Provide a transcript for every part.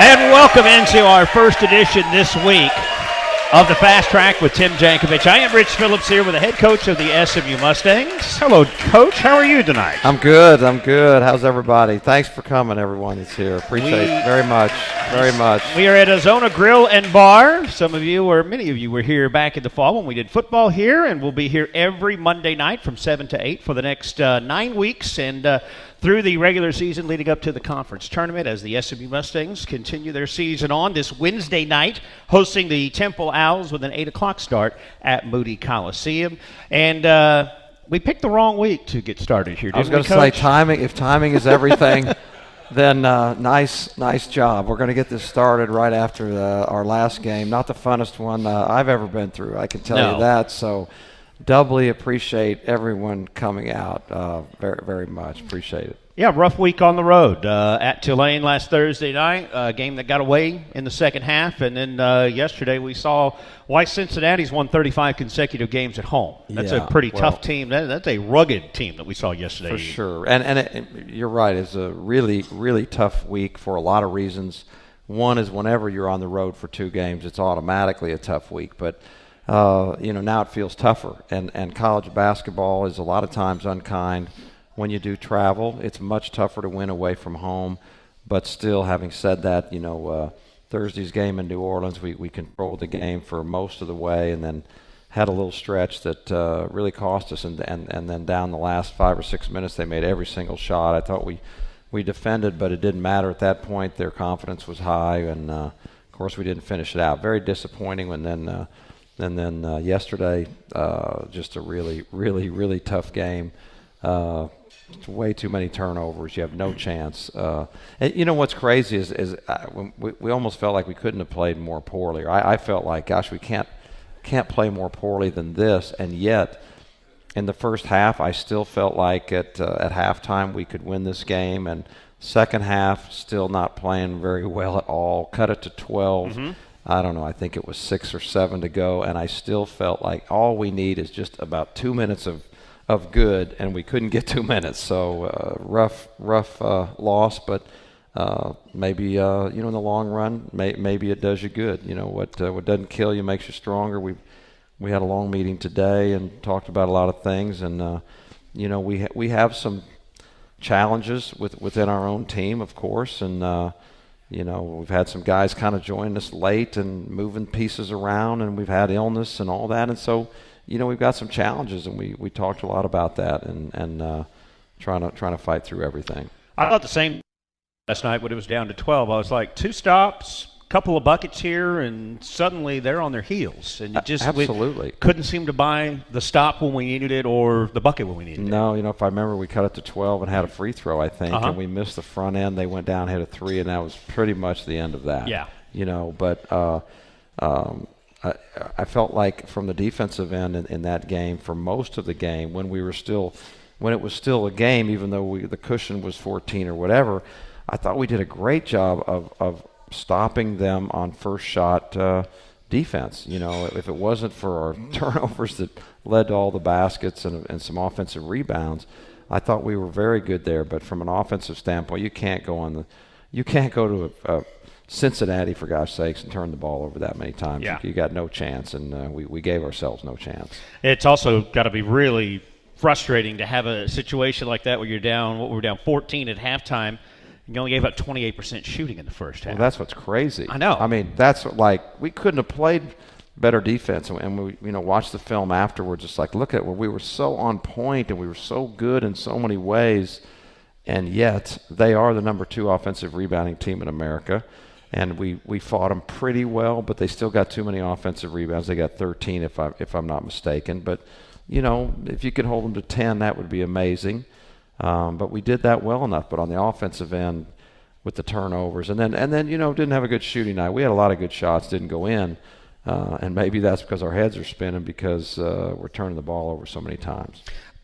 And welcome into our first edition this week of the Fast Track with Tim Jankovich. I am Rich Phillips here with the head coach of the SMU Mustangs. Hello, Coach. How are you tonight? I'm good. How's everybody? Thanks for coming, everyone that's here. Appreciate it very much. Very much. We are at Azona Grill and Bar. Many of you were here back in the fall when we did football here, and we'll be here every Monday night from 7 to 8 for the next 9 weeks and through the regular season leading up to the conference tournament as the SMU Mustangs continue their season on this Wednesday night, hosting the Temple Owls with an 8 o'clock start at Moody Coliseum. And we picked the wrong week to get started here, didn't we, I was going to say timing. If timing is everything, then nice job. We're going to get this started right after our last game. Not the funnest one I've ever been through, I can tell you that. So doubly appreciate everyone coming out. Very, very much. Appreciate it. Yeah, rough week on the road. At Tulane last Thursday night, a game that got away in the second half. And then yesterday we saw why Cincinnati's won 35 consecutive games at home. That's a pretty tough team. That's a rugged team that we saw yesterday. For sure. And you're right. It's a really, really tough week for a lot of reasons. One is whenever you're on the road for 2 games, it's automatically a tough week. But now it feels tougher. And college basketball is a lot of times unkind. When you do travel, it's much tougher to win away from home. But still, having said that, Thursday's game in New Orleans, we controlled the game for most of the way and then had a little stretch that really cost us. And then down the last 5 or 6 minutes, they made every single shot. I thought we defended, but it didn't matter at that point. Their confidence was high, and, of course, we didn't finish it out. Very disappointing. And then yesterday, just a really, really, really tough game. Way too many turnovers. You have no chance. And you know what's crazy is we almost felt like we couldn't have played more poorly. I felt like, gosh, we can't play more poorly than this. And yet, in the first half, I still felt like at halftime we could win this game. And second half, still not playing very well at all. Cut it to 12. Mm-hmm. I don't know. I think it was 6 or 7 to go, and I still felt like all we need is just about 2 minutes of good, and we couldn't get 2 minutes. So rough loss, but maybe in the long run, maybe it does you good. What doesn't kill you makes you stronger. We had a long meeting today and talked about a lot of things, and we have some challenges within our own team, of course, and we've had some guys kind of join us late and moving pieces around, and we've had illness and all that, and so. We've got some challenges, and we talked a lot about that and trying to fight through everything. I thought the same last night when it was down to 12. I was like, 2 stops, couple of buckets here, and suddenly they're on their heels. And Absolutely. We couldn't seem to buy the stop when we needed it or the bucket when we needed it. No, if I remember, we cut it to 12 and had a free throw, I think, and we missed the front end. They went down, hit a 3, and that was pretty much the end of that. Yeah. But I felt like from the defensive end in that game, for most of the game, when it was still a game, even though the cushion was 14 or whatever, I thought we did a great job of stopping them on first shot defense. If it wasn't for our turnovers that led to all the baskets and some offensive rebounds, I thought we were very good there. But from an offensive standpoint, you can't go to a Cincinnati, for gosh sakes, and turn the ball over that many times. Yeah. You got no chance, and we gave ourselves no chance. It's also got to be really frustrating to have a situation like that where we're down 14 at halftime. You only gave up 28% shooting in the first half. Well, that's what's crazy. I know. I mean, that's we couldn't have played better defense, and we watched the film afterwards. It's like, look at where we were so on point, and we were so good in so many ways, and yet they are the number 2 offensive rebounding team in America. And we fought them pretty well, but they still got too many offensive rebounds. They got 13, if I'm not mistaken. But if you could hold them to 10, that would be amazing. But we did that well enough. But on the offensive end, with the turnovers, and then didn't have a good shooting night. We had a lot of good shots, didn't go in, and maybe that's because our heads are spinning because we're turning the ball over so many times.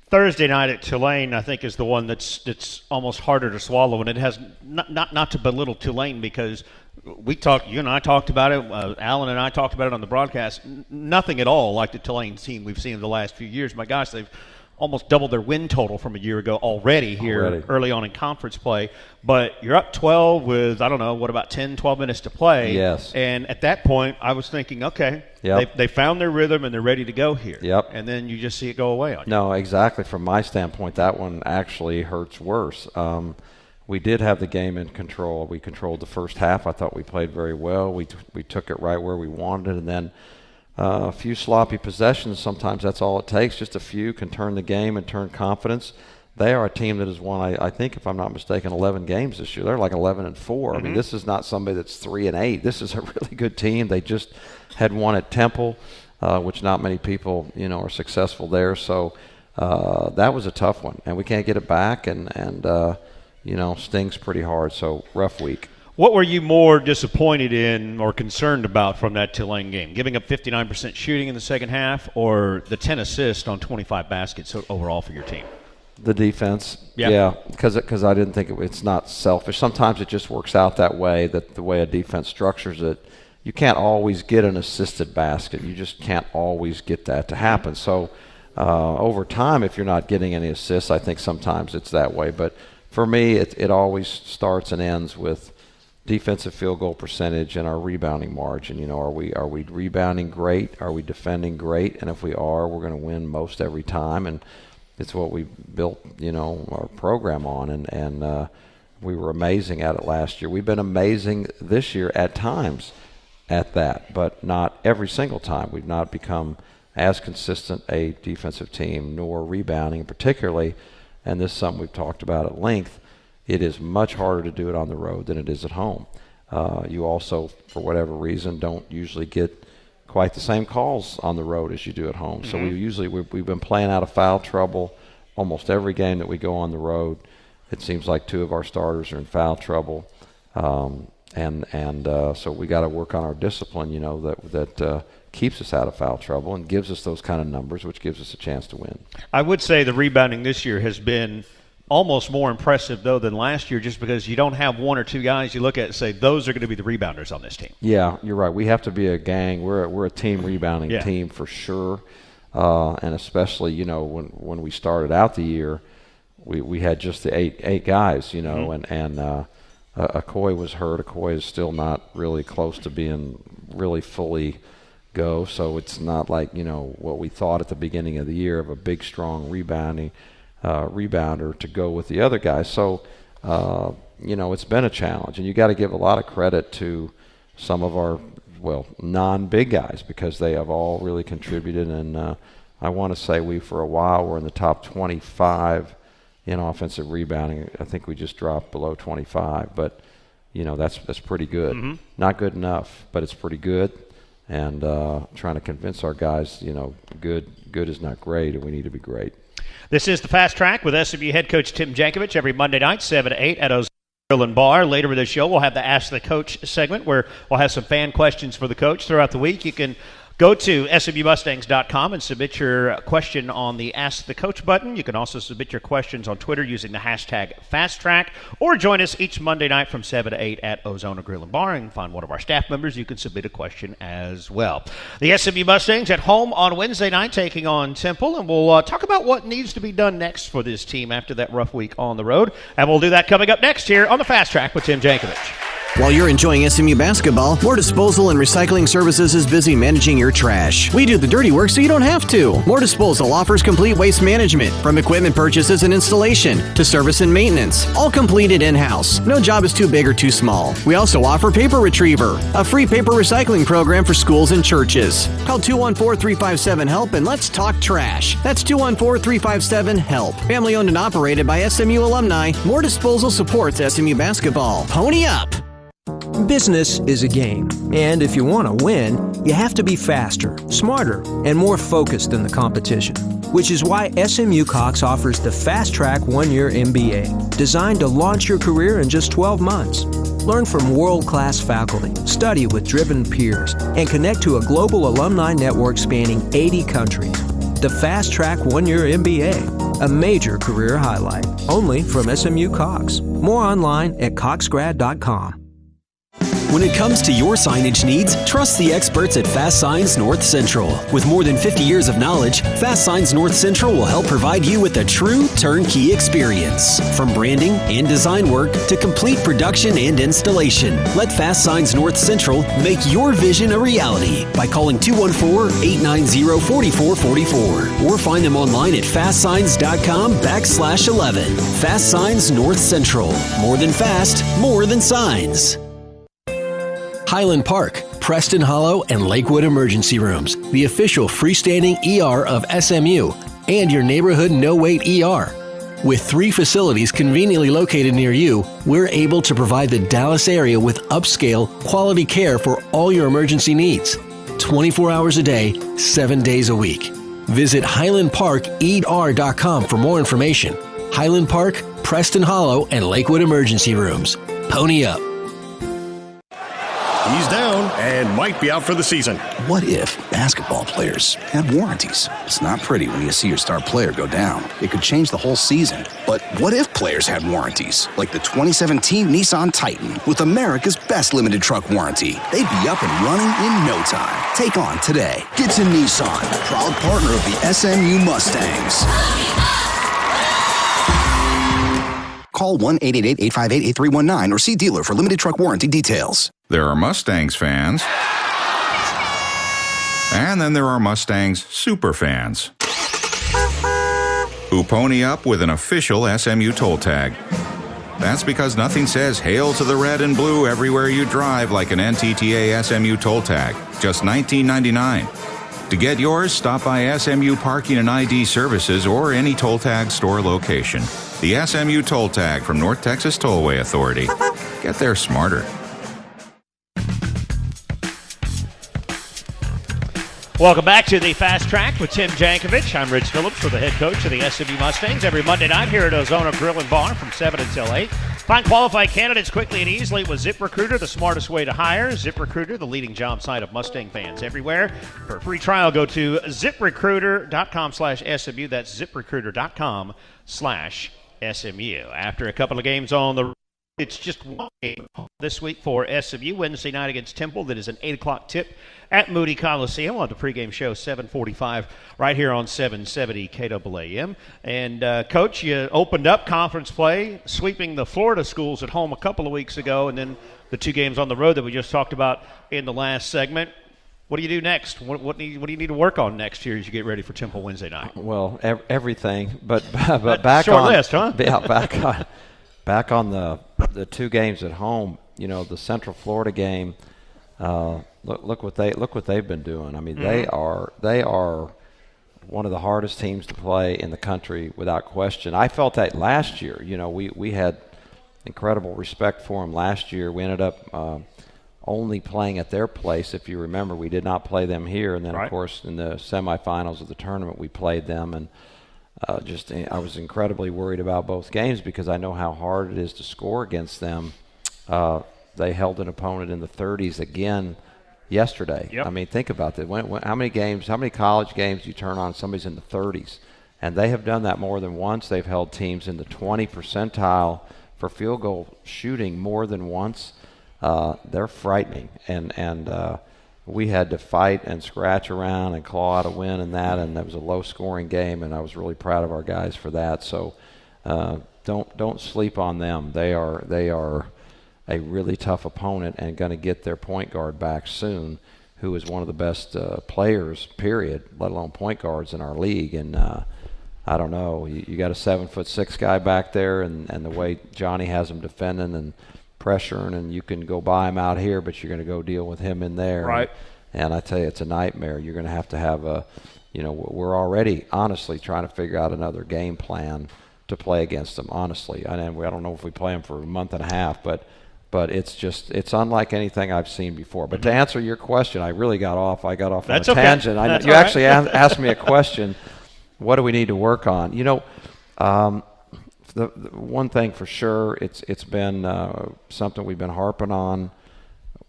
Thursday night at Tulane, I think, is the one that's almost harder to swallow, and it has not to belittle Tulane because you and I talked about it. Alan and I talked about it on the broadcast. Nothing at all like the Tulane team we've seen in the last few years. My gosh, they've almost doubled their win total from a year ago already here early on in conference play. But you're up 12 with, I don't know, what, about 10, 12 minutes to play. Yes. And at that point, I was thinking, okay, they found their rhythm and they're ready to go here. Yep. And then you just see it go away on you. No, exactly. From my standpoint, that one actually hurts worse. We did have the game in control. We controlled the first half. I thought we played very well. We took it right where we wanted, and then a few sloppy possessions, sometimes that's all it takes. Just a few can turn the game and turn confidence. They are a team that has won, I think, if I'm not mistaken, 11 games this year. They're like 11-4. Mm-hmm. I mean, this is not somebody that's 3-8. This is a really good team. They just had won at Temple, which not many people, are successful there. So that was a tough one, and we can't get it back, and stings pretty hard. So rough week. What were you more disappointed in or concerned about from that Tulane game? Giving up 59% shooting in the second half, or the 10 assists on 25 baskets overall for your team? The defense, yeah, because I didn't think it's not selfish. Sometimes it just works out that way, that the way a defense structures it, you can't always get an assisted basket. You just can't always get that to happen. So over time, if you're not getting any assists, I think sometimes it's that way. But for me, it always starts and ends with defensive field goal percentage and our rebounding margin. Are we rebounding great? Are we defending great? And if we are, we're going to win most every time. And it's what we built, our program on. And we were amazing at it last year. We've been amazing this year at times at that, but not every single time. We've not become as consistent a defensive team, nor rebounding particularly. And this is something we've talked about at length. It is much harder to do it on the road than it is at home. You also, for whatever reason, don't usually get quite the same calls on the road as you do at home. Mm-hmm. So we've been playing out of foul trouble almost every game that we go on the road. It seems like 2 of our starters are in foul trouble, so we got to work on our discipline. That keeps us out of foul trouble and gives us those kind of numbers, which gives us a chance to win. I would say the rebounding this year has been almost more impressive, though, than last year, just because you don't have 1 or 2 guys you look at and say, those are going to be the rebounders on this team. Yeah, you're right. We have to be a gang. We're a team rebounding team for sure. And especially, when we started out the year, we had just the eight guys, mm-hmm. and Okoye was hurt. Okoye is still not really close to being really fully go. So it's not like, what we thought at the beginning of the year of a big, strong rebounder to go with the other guys. So, it's been a challenge. And you got to give a lot of credit to some of our, non-big guys, because they have all really contributed. And I want to say for a while, were in the top 25 in offensive rebounding. I think we just dropped below 25. But, that's pretty good. Mm-hmm. Not good enough, but it's pretty good. And trying to convince our guys, good is not great, and we need to be great. This is the Fast Track with SMU head coach Tim Jankovich every Monday night, 7 to 8 at Ozona Grill and Bar. Later in the show, we'll have the Ask the Coach segment where we'll have some fan questions for the coach throughout the week. You can go to SMUMustangs.com and submit your question on the Ask the Coach button. You can also submit your questions on Twitter using the hashtag FastTrack, or join us each Monday night from 7 to 8 at Ozona Grill and Bar and find one of our staff members. You can submit a question as well. The SMU Mustangs at home on Wednesday night taking on Temple, and we'll talk about what needs to be done next for this team after that rough week on the road. And we'll do that coming up next here on the Fast Track with Tim Jankovich. While you're enjoying SMU basketball, More Disposal and Recycling Services is busy managing your trash. We do the dirty work so you don't have to. More Disposal offers complete waste management, from equipment purchases and installation to service and maintenance, all completed in-house. No job is too big or too small. We also offer Paper Retriever, a free paper recycling program for schools and churches. Call 214-357-HELP and let's talk trash. That's 214-357-HELP. Family owned and operated by SMU alumni, More Disposal supports SMU basketball. Pony up! Business is a game, and if you want to win, you have to be faster, smarter, and more focused than the competition. Which is why SMU Cox offers the Fast Track 1-year MBA, designed to launch your career in just 12 months. Learn from world-class faculty, study with driven peers, and connect to a global alumni network spanning 80 countries. The Fast Track 1-year MBA, a major career highlight, only from SMU Cox. More online at coxgrad.com. When it comes to your signage needs, trust the experts at Fast Signs North Central. With more than 50 years of knowledge, Fast Signs North Central will help provide you with a true turnkey experience. From branding and design work to complete production and installation, let Fast Signs North Central make your vision a reality by calling 214-890-4444 or find them online at fastsigns.com/11. Fast Signs North Central. More than fast, more than signs. Highland Park, Preston Hollow, and Lakewood Emergency Rooms, the official freestanding ER of SMU, and your neighborhood no-wait ER. With 3 facilities conveniently located near you, we're able to provide the Dallas area with upscale, quality care for all your emergency needs. 24 hours a day, 7 days a week. Visit HighlandParkER.com for more information. Highland Park, Preston Hollow, and Lakewood Emergency Rooms. Pony up. He's down and might be out for the season. What if basketball players had warranties? It's not pretty when you see your star player go down. It could change the whole season. But what if players had warranties? Like the 2017 Nissan Titan with America's best limited truck warranty. They'd be up and running in no time. Take on today. Get to Nissan, proud partner of the SMU Mustangs. Call 1-888-858-8319 or see dealer for limited truck warranty details. There are Mustangs fans, and then there are Mustangs super fans who pony up with an official SMU toll tag. That's because nothing says hail to the red and blue everywhere you drive like an NTTA SMU toll tag. Just $19.99. To get yours, stop by SMU Parking and ID Services or any toll tag store location. The SMU toll tag from North Texas Tollway Authority. Get there smarter. Welcome back to the Fast Track with Tim Jankovich. I'm Rich Phillips with the head coach of the SMU Mustangs. Every Monday night here at Ozona Grill and Bar from 7 until 8. Find qualified candidates quickly and easily with ZipRecruiter, the smartest way to hire. ZipRecruiter, the leading job site of Mustang fans everywhere. For a free trial, go to ZipRecruiter.com/SMU. That's ZipRecruiter.com/SMU. After a couple of games on the road, it's just one game this week for SMU. Wednesday night against Temple. That is an 8 o'clock tip at Moody Coliseum. We'll have the pregame show 7:45 right here on 770 KAAM. And, Coach, you opened up conference play, sweeping the Florida schools at home a couple of weeks ago, and then the 2 games on the road that we just talked about in the last segment. What do you do next? What do you need to work on next year as you get ready for Temple Wednesday night? Well, everything. But back short on list, huh? Yeah, back on the 2 games at home. You know, the Central Florida game. Look what they've been doing. I mean, they are one of the hardest teams to play in the country without question. I felt that last year. You know, we had incredible respect for them last year. We ended up only playing at their place. If you remember, we did not play them here, and then right. Of course in the semifinals of the tournament we played them, and I was incredibly worried about both games because I know how hard it is to score against them. They held an opponent in the 30s again yesterday. Yep. I mean, think about that. How many college games do you turn on somebody's in the 30s? And they have done that more than once. They've held teams in the 20 percentile for field goal shooting more than once. They're frightening. And we had to fight and scratch around and claw out a win in that, and it was a low-scoring game, and I was really proud of our guys for that. So don't sleep on them. They are a really tough opponent and going to get their point guard back soon, who is one of the best players, period, let alone point guards in our league. And I don't know, you got a 7'6" guy back there, and the way Johnny has him defending and pressuring, and you can go by him out here, but you're going to go deal with him in there. Right. And I tell you, it's a nightmare. You're going to have a, we're already honestly trying to figure out another game plan to play against them, honestly. And I don't know if we play them for a month and a half, but it's unlike anything I've seen before. But to answer your question, I got off on a tangent. Okay. You actually asked me a question, what do we need to work on? The one thing for sure, it's been something we've been harping on.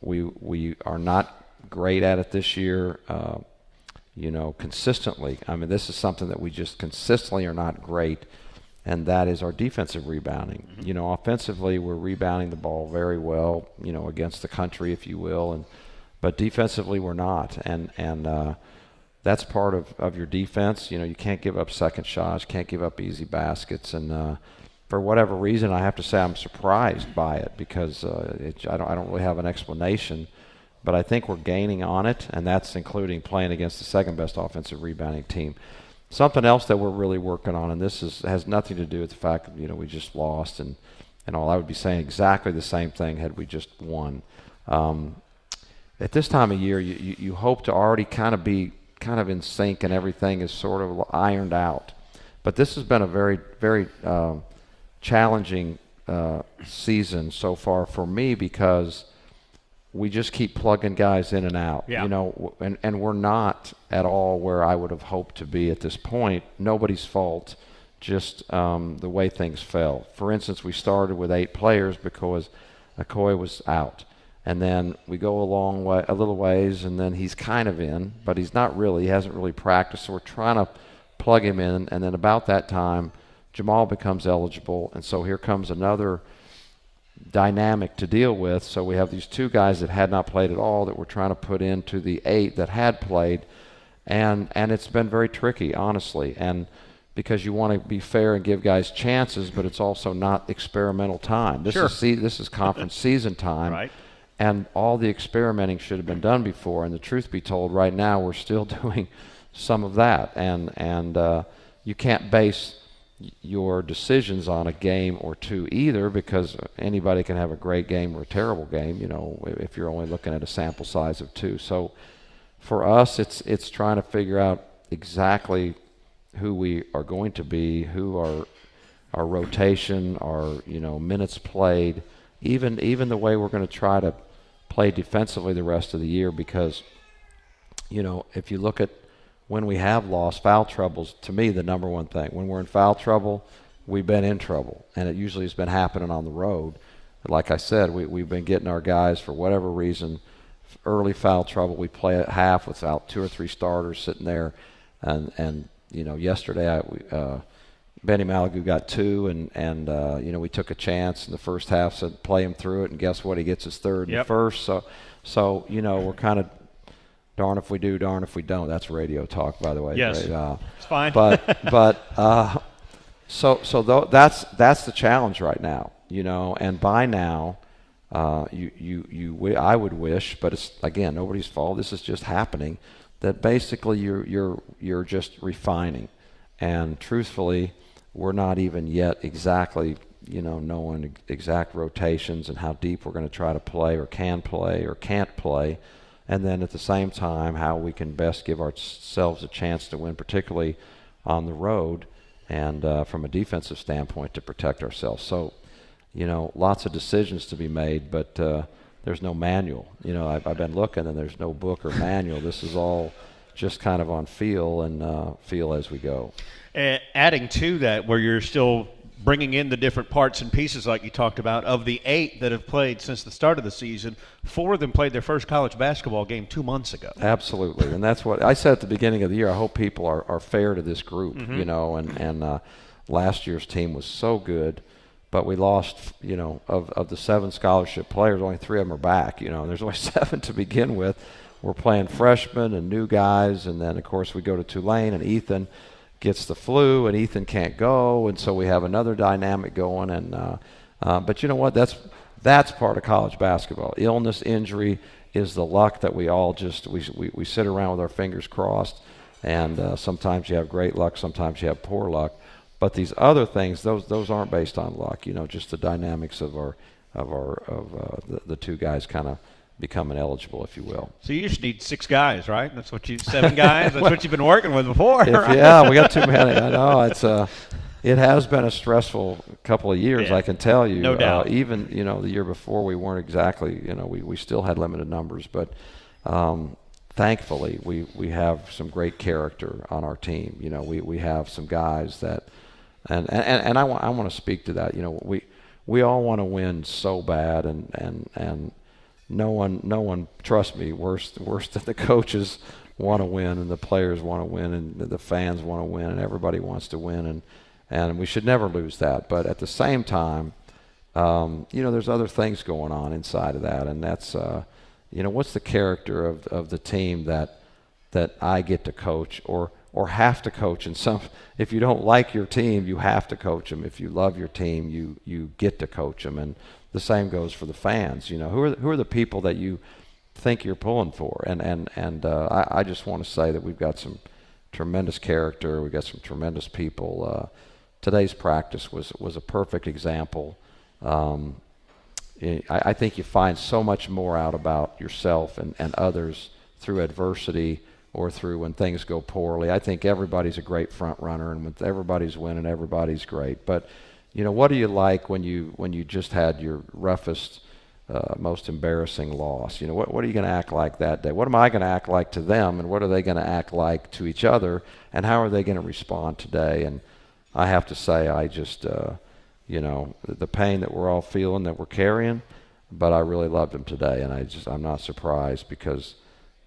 We are not great at it this year, consistently. I mean, this is something that we just consistently are not great. and that is our defensive rebounding. Offensively, we're rebounding the ball very well, against the country, if you will, but defensively we're not, and that's part of your defense. You can't give up second shots, can't give up easy baskets, and for whatever reason, I have to say I'm surprised by it because I don't really have an explanation, but I think we're gaining on it, and that's including playing against the second best offensive rebounding team. Something else that we're really working on, and this has nothing to do with the fact that we just lost and all. I would be saying exactly the same thing had we just won. At this time of year, you hope to already kind of be in sync and everything is sort of ironed out. But this has been a very, very challenging season so far for me because we just keep plugging guys in and out, and we're not at all where I would have hoped to be at this point. Nobody's fault, just the way things fell. For instance, we started with 8 players because Okoye was out. And then we go a little ways, and then he's kind of in, but he's not really. He hasn't really practiced, so we're trying to plug him in. And then about that time, Jamal becomes eligible, and so here comes another dynamic to deal with. So we have these 2 guys that had not played at all that we're trying to put into the 8 that had played, and it's been very tricky, honestly. And because you want to be fair and give guys chances, but it's also not experimental time. This is conference season time. Right. And all the experimenting should have been done before. And the truth be told, right now we're still doing some of that. And you can't base your decisions on a game or 2 either, because anybody can have a great game or a terrible game, if you're only looking at a sample size of 2. So for us, it's trying to figure out exactly who we are going to be, who our rotation, our minutes played, even the way we're going to try to play defensively the rest of the year, because if you look at when we have lost, foul trouble's to me the number one thing. When we're in foul trouble, we've been in trouble, and it usually has been happening on the road. Like I said, we've been getting our guys, for whatever reason, early foul trouble. We play at half without 2 or 3 starters sitting there, and yesterday Benny Malagu got 2, and we took a chance in the first half, said play him through it, and guess what? He gets his third and first. So we're kind of darn if we do, darn if we don't. That's radio talk, by the way. Yes, it's fine. So that's the challenge right now, And by now, I would wish, but it's again nobody's fault. This is just happening. That basically you're just refining, and truthfully, we're not even yet exactly knowing exact rotations and how deep we're going to try to play or can play or can't play. And then at the same time, how we can best give ourselves a chance to win, particularly on the road and from a defensive standpoint to protect ourselves. So, lots of decisions to be made, but there's no manual. I've been looking, and there's no book or manual. This is all just kind of on feel and feel as we go. Adding to that, where you're still bringing in the different parts and pieces like you talked about, of the 8 that have played since the start of the season, 4 of them played their first college basketball game 2 months ago. Absolutely, and that's what I said at the beginning of the year. I hope people are fair to this group, and last year's team was so good, but we lost, of the 7 scholarship players, only 3 of them are back, and there's only 7 to begin with. We're playing freshmen and new guys, and then, of course, we go to Tulane, and Ethan gets the flu, and Ethan can't go, and so we have another dynamic going. And but you know what? That's part of college basketball. Illness, injury is the luck that we all just we sit around with our fingers crossed, and sometimes you have great luck, sometimes you have poor luck. But these other things, those aren't based on luck. Just the dynamics of the 2 guys kind of becoming eligible, if you will. So you just need 6 guys, right? That's what 7 guys. That's what you've been working with before. Yeah, we got too many. I know it has been a stressful couple of years. I can tell you. No doubt. Even the year before, we weren't exactly. We still had limited numbers, but thankfully we have some great character on our team. We have some guys that, and I want to speak to that. We all want to win so bad, and no one, trust me, worse than the coaches want to win, and the players want to win, and the fans want to win, and everybody wants to win. And we should never lose that. But at the same time, there's other things going on inside of that, and that's, what's the character of the team that I get to coach or have to coach. And if you don't like your team, you have to coach them. If you love your team, you get to coach them. And the same goes for the fans. Who are the people that you think you're pulling for? And I just want to say that we've got some tremendous character. We've got some tremendous people. Today's practice was a perfect example. I think you find so much more out about yourself and others through adversity or through when things go poorly. I think everybody's a great front runner, and when everybody's winning, everybody's great. But what do you like when you just had your roughest, most embarrassing loss? What are you going to act like that day? What am I going to act like to them, and what are they going to act like to each other, and how are they going to respond today? And I have to say, I just the pain that we're all feeling, that we're carrying, but I really loved them today, and I'm not surprised because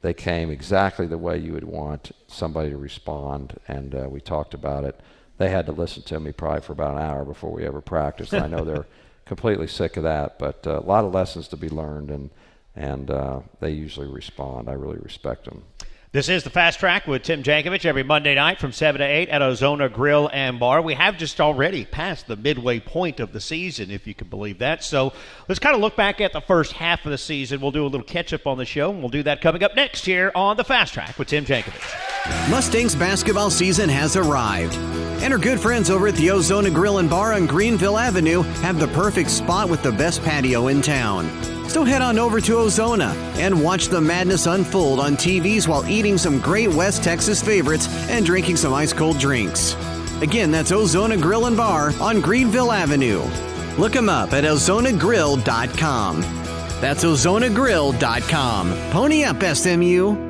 they came exactly the way you would want somebody to respond, and we talked about it. They had to listen to me probably for about an hour before we ever practiced. I know they're completely sick of that, but a lot of lessons to be learned, and they usually respond. I really respect them. This is the Fast Track with Tim Jankovich every Monday night from 7 to 8 at Ozona Grill and Bar. We have just already passed the midway point of the season, if you can believe that. So let's kind of look back at the first half of the season. We'll do a little catch-up on the show, and we'll do that coming up next here on the Fast Track with Tim Jankovich. Mustangs basketball season has arrived. And our good friends over at the Ozona Grill and Bar on Greenville Avenue have the perfect spot with the best patio in town. So head on over to Ozona and watch the madness unfold on TVs while eating some great West Texas favorites and drinking some ice-cold drinks. Again, that's Ozona Grill and Bar on Greenville Avenue. Look them up at ozonagrill.com. That's ozonagrill.com. Pony up, SMU.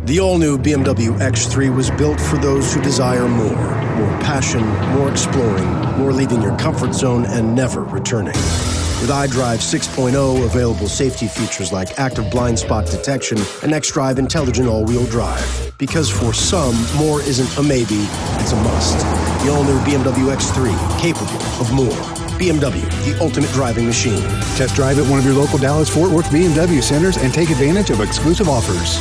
The all-new BMW X3 was built for those who desire more. More passion, more exploring, more leaving your comfort zone and never returning. With iDrive 6.0, available safety features like active blind spot detection and xDrive intelligent all-wheel drive. Because for some, more isn't a maybe, it's a must. The all-new BMW X3, capable of more. BMW, the ultimate driving machine. Test drive at one of your local Dallas-Fort Worth BMW centers and take advantage of exclusive offers.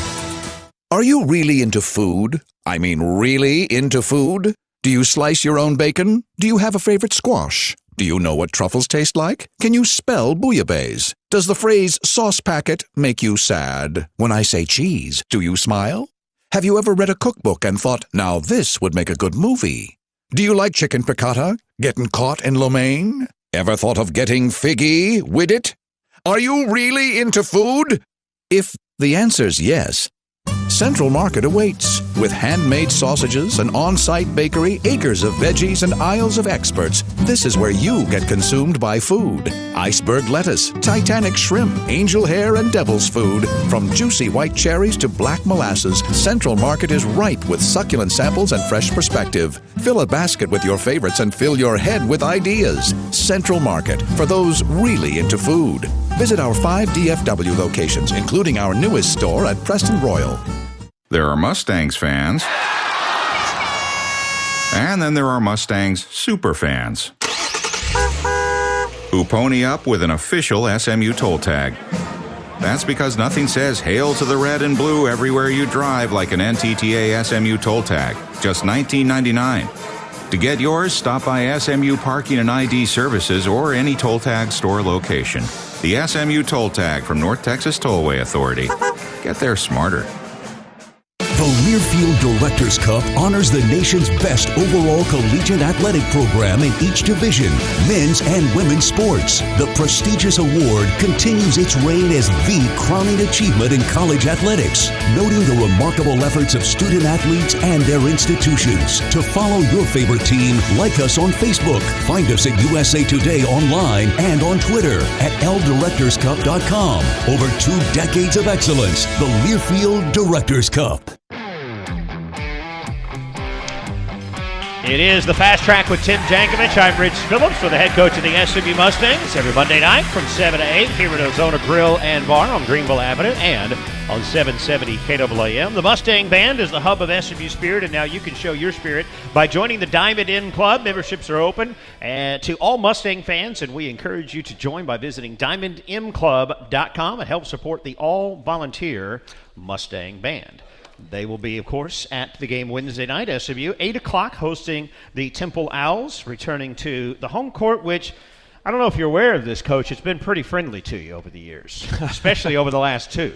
Are you really into food? I mean, really into food? Do you slice your own bacon? Do you have a favorite squash? Do you know what truffles taste like? Can you spell bouillabaisse? Does the phrase sauce packet make you sad? When I say cheese, do you smile? Have you ever read a cookbook and thought, now this would make a good movie? Do you like chicken piccata? Getting caught in lo mein? Ever thought of getting figgy with it? Are you really into food? If the answer's yes, Central Market awaits. With handmade sausages, an on-site bakery, acres of veggies, and aisles of experts, this is where you get consumed by food. Iceberg lettuce, Titanic shrimp, angel hair, and devil's food. From juicy white cherries to black molasses, Central Market is ripe with succulent samples and fresh perspective. Fill a basket with your favorites and fill your head with ideas. Central Market, for those really into food. Visit our 5 DFW locations, including our newest store at Preston Royal. There are Mustangs fans. And then there are Mustangs super fans who pony up with an official SMU toll tag. That's because nothing says hail to the red and blue everywhere you drive like an NTTA SMU toll tag. Just $19.99. To get yours, stop by SMU Parking and ID Services or any toll tag store location. The SMU toll tag from North Texas Tollway Authority. Get there smarter. The Learfield Directors Cup honors the nation's best overall collegiate athletic program in each division, men's and women's sports. The prestigious award continues its reign as the crowning achievement in college athletics, noting the remarkable efforts of student athletes and their institutions. To follow your favorite team, like us on Facebook. Find us at USA Today online and on Twitter at ldirectorscup.com. Over 2 decades of excellence, the Learfield Directors Cup. It is the Fast Track with Tim Jankovich. I'm Rich Phillips with the head coach of the SMU Mustangs every Monday night from 7 to 8 here at Ozona Grill and Bar on Greenville Avenue and on 770 KAAM. The Mustang Band is the hub of SMU spirit, and now you can show your spirit by joining the Diamond Inn Club. Memberships are open to all Mustang fans, and we encourage you to join by visiting diamondmclub.com and help support the all-volunteer Mustang Band. They will be, of course, at the game Wednesday night, SMU, 8 o'clock, hosting the Temple Owls, returning to the home court, which I don't know if you're aware of this, Coach. It's been pretty friendly to you over the years, especially over the last two.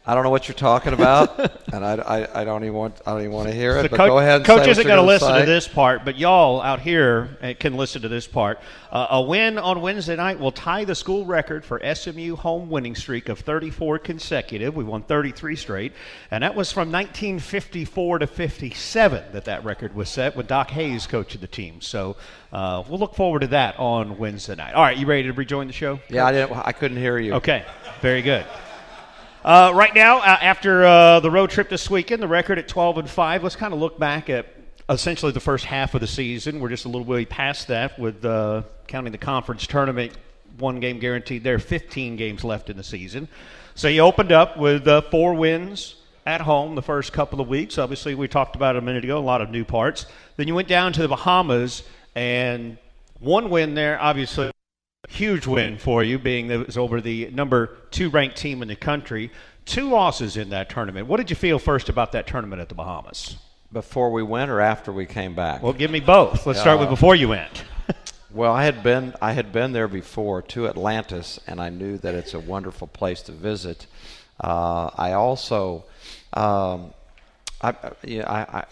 I don't know what you're talking about, and I don't even want to hear it. But go ahead. And Coach say isn't going to listen say. to this part, but y'all out here can listen to this part. A win on Wednesday night will tie the school record for SMU home winning streak of 34 consecutive. We won 33 straight, and that was from 1954 to 57 that record was set with Doc Hayes coaching the team. So we'll look forward to that on Wednesday night. All right, you ready to rejoin the show? Yeah, I couldn't hear you. Okay, very good. Right now, after the road trip this weekend, the record at 12-5. Let's kind of look back at essentially the first half of the season. We're just a little way past that with counting the conference tournament, 1 game guaranteed there, 15 games left in the season. So you opened up with 4 wins at home the first couple of weeks. Obviously, we talked about it a minute ago, a lot of new parts. Then you went down to the Bahamas, and 1 win there, obviously. Huge win for you, being that it was over the number 2 ranked team in the country. 2 losses in that tournament. What did you feel first about that tournament at the Bahamas? Before we went or after we came back? Well, give me both. Let's start with before you went. Well, I had been there before to Atlantis, and I knew that it's a wonderful place to visit. I also, I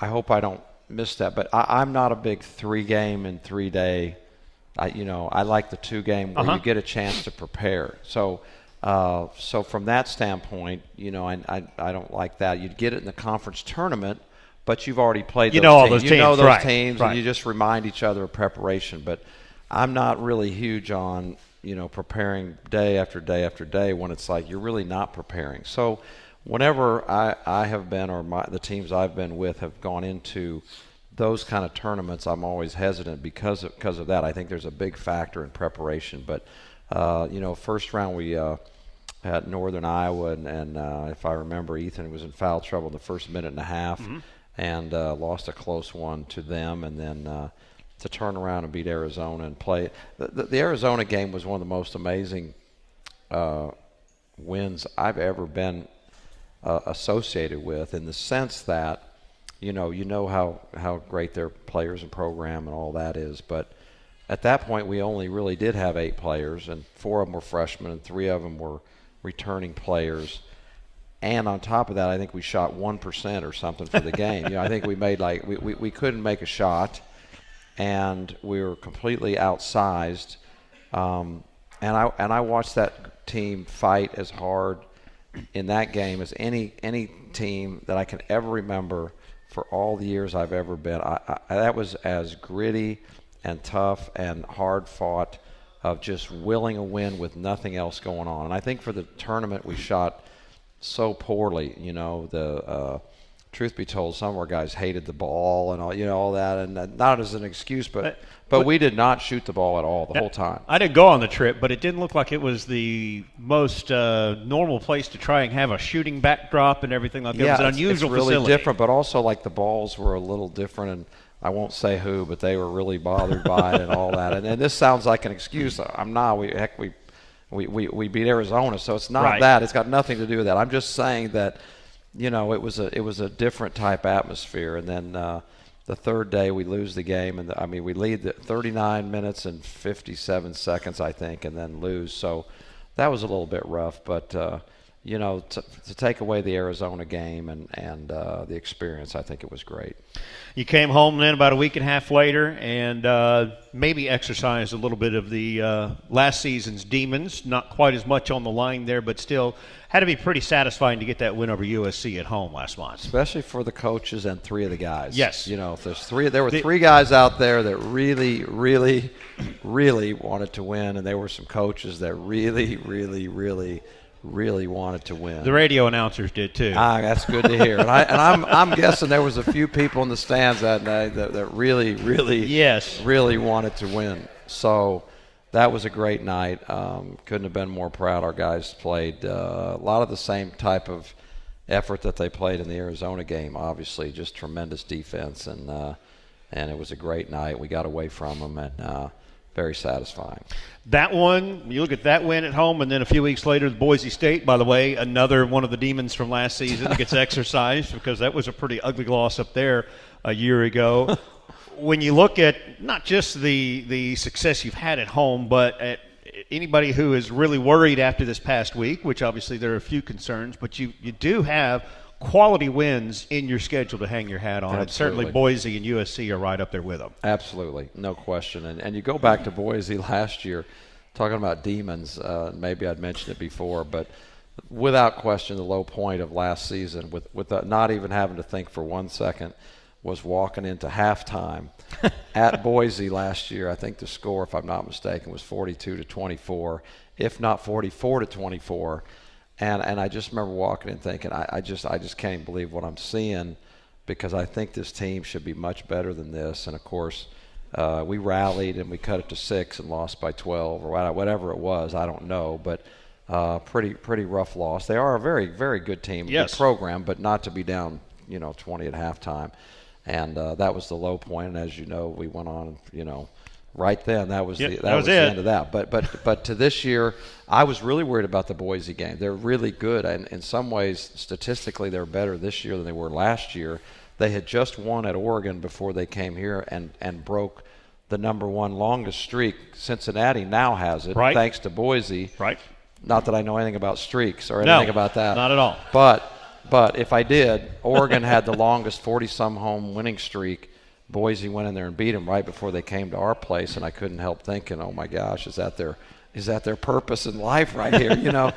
hope I don't miss that, but I'm not a big 3-game and 3-day. I like the 2-game where you get a chance to prepare. So from that standpoint, I don't like that. You'd get it in the conference tournament, but you've already played those teams. All those teams. You know those right. teams, right. and you just remind each other of preparation. But I'm not really huge on, preparing day after day after day when it's like you're really not preparing. So whenever I have been or the teams I've been with have gone into those kind of tournaments, I'm always hesitant because of that. I think there's a big factor in preparation. But, first round we at Northern Iowa, and if I remember, Ethan was in foul trouble in the first minute and a half and lost a close one to them. And then to turn around and beat Arizona and play. The Arizona game was one of the most amazing wins I've ever been associated with, in the sense that, you know how great their players and program and all that is. But at that point, we only really did have 8 players, and 4 of them were freshmen, and 3 of them were returning players. And on top of that, I think we shot 1% or something for the game. I think we made we couldn't make a shot, and we were completely outsized. And I watched that team fight as hard in that game as any team that I can ever remember. For all the years I've ever been, that was as gritty and tough and hard fought, of just willing a win with nothing else going on. And I think for the tournament we shot so poorly. The truth be told, some of our guys hated the ball and all that, and not as an excuse, but we did not shoot the ball at all the whole time. I didn't go on the trip, but it didn't look like it was the most normal place to try and have a shooting backdrop and everything like that. Yeah, it was an unusual it's really facility. different, but also the balls were a little different, and I won't say who, but they were really bothered by it and all that. And this sounds like an excuse. I'm not. We beat Arizona, so it's not right. that. It's got nothing to do with that. I'm just saying that, it was a different type atmosphere. And then the third day we lose the game, and we lead 39 minutes and 57 seconds, I think, and then lose. So that was a little bit rough, but to take away the Arizona game and the experience, I think it was great. You came home then about a week and a half later and maybe exercised a little bit of the last season's demons. Not quite as much on the line there, but still had to be pretty satisfying to get that win over USC at home last month. Especially for the coaches and 3 of the guys. Yes. If there's 3, there were 3 guys out there that really, really, really wanted to win, and there were some coaches that really, really, really wanted to win. The radio announcers did too. That's good to hear. And I'm guessing there was a few people in the stands that night that really, really wanted to win. So that was a great night. Couldn't have been more proud. Our guys played a lot of the same type of effort that they played in the Arizona game. Obviously, just tremendous defense, and it was a great night. We got away from them, and very satisfying. That one, you look at that win at home, and then a few weeks later, the Boise State, by the way, another one of the demons from last season gets exercised, because that was a pretty ugly loss up there a year ago. When you look at not just the success you've had at home, but at anybody who is really worried after this past week, which obviously there are a few concerns, but you do have quality wins in your schedule to hang your hat on. And certainly Boise and USC are right up there with them. Absolutely, no question. And you go back to Boise last year, talking about demons, maybe I'd mentioned it before, but without question the low point of last season, with not even having to think for 1 second, was walking into halftime at Boise last year. I think the score, if I'm not mistaken, was 42-24, if not 44-24. And I just remember walking in thinking, I just can't even believe what I'm seeing, because I think this team should be much better than this. And, of course, we rallied and we cut it to 6 and lost by 12 or whatever it was. I don't know. But pretty rough loss. They are a very, very good team, yes, good program, but not to be down 20 at halftime. And that was the low point. And as you know, we went on, right then, that was the end of that. But to this year, I was really worried about the Boise game. They're really good, and in some ways, statistically, they're better this year than they were last year. They had just won at Oregon before they came here and broke the number one longest streak. Cincinnati now has it, right, thanks to Boise. Right. Not that I know anything about streaks or anything about that. Not at all. But if I did, Oregon had the longest 40-some home winning streak. Boise went in there and beat them right before they came to our place, and I couldn't help thinking, oh my gosh, is that their purpose in life right here,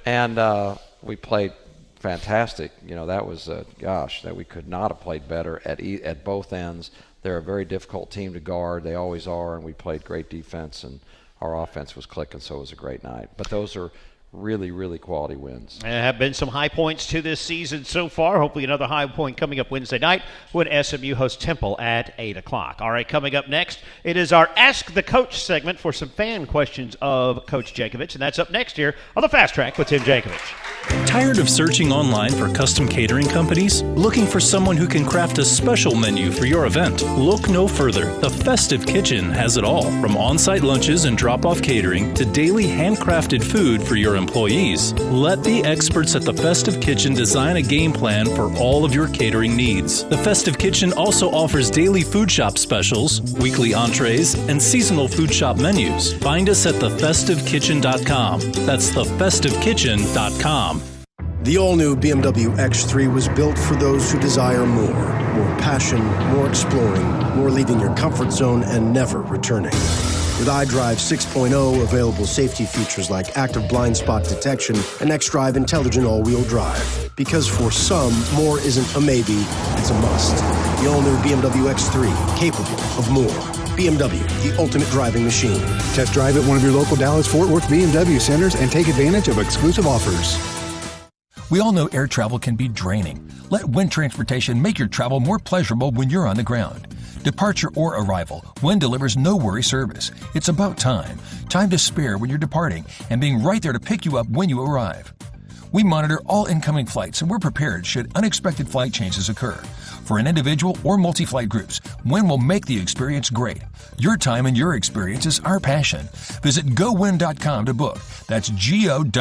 And we played fantastic. That was that we could not have played better at both ends. They're a very difficult team to guard. They always are, and we played great defense, and our offense was clicking, so it was a great night. But those are really, really quality wins. There have been some high points to this season so far. Hopefully another high point coming up Wednesday night when SMU hosts Temple at 8 o'clock. All right, coming up next, it is our Ask the Coach segment for some fan questions of Coach Jankovich, and that's up next here on the Fast Track with Tim Jankovich. Tired of searching online for custom catering companies? Looking for someone who can craft a special menu for your event? Look no further. The Festive Kitchen has it all. From on-site lunches and drop-off catering to daily handcrafted food for your employees. Let the experts at the Festive Kitchen design a game plan for all of your catering needs. The Festive Kitchen also offers daily food shop specials, weekly entrees, and seasonal food shop menus. Find us at thefestivekitchen.com. That's thefestivekitchen.com. The all-new BMW X3 was built for those who desire more passion, more exploring, more leaving your comfort zone and never returning. With iDrive 6.0, available safety features like active blind spot detection and xDrive intelligent all-wheel drive. Because for some, more isn't a maybe, it's a must. The all-new BMW X3, capable of more. BMW, the ultimate driving machine. Test drive at one of your local Dallas-Fort Worth BMW centers and take advantage of exclusive offers. We all know air travel can be draining. Let Wind Transportation make your travel more pleasurable when you're on the ground. Departure or arrival, Wind delivers no-worry service. It's about time to spare when you're departing, and being right there to pick you up when you arrive. We monitor all incoming flights, and we're prepared should unexpected flight changes occur. For an individual or multi-flight groups, Wind will make the experience great. Your time and your experience is our passion. Visit GoWind.com to book. That's GOWYNNE.com.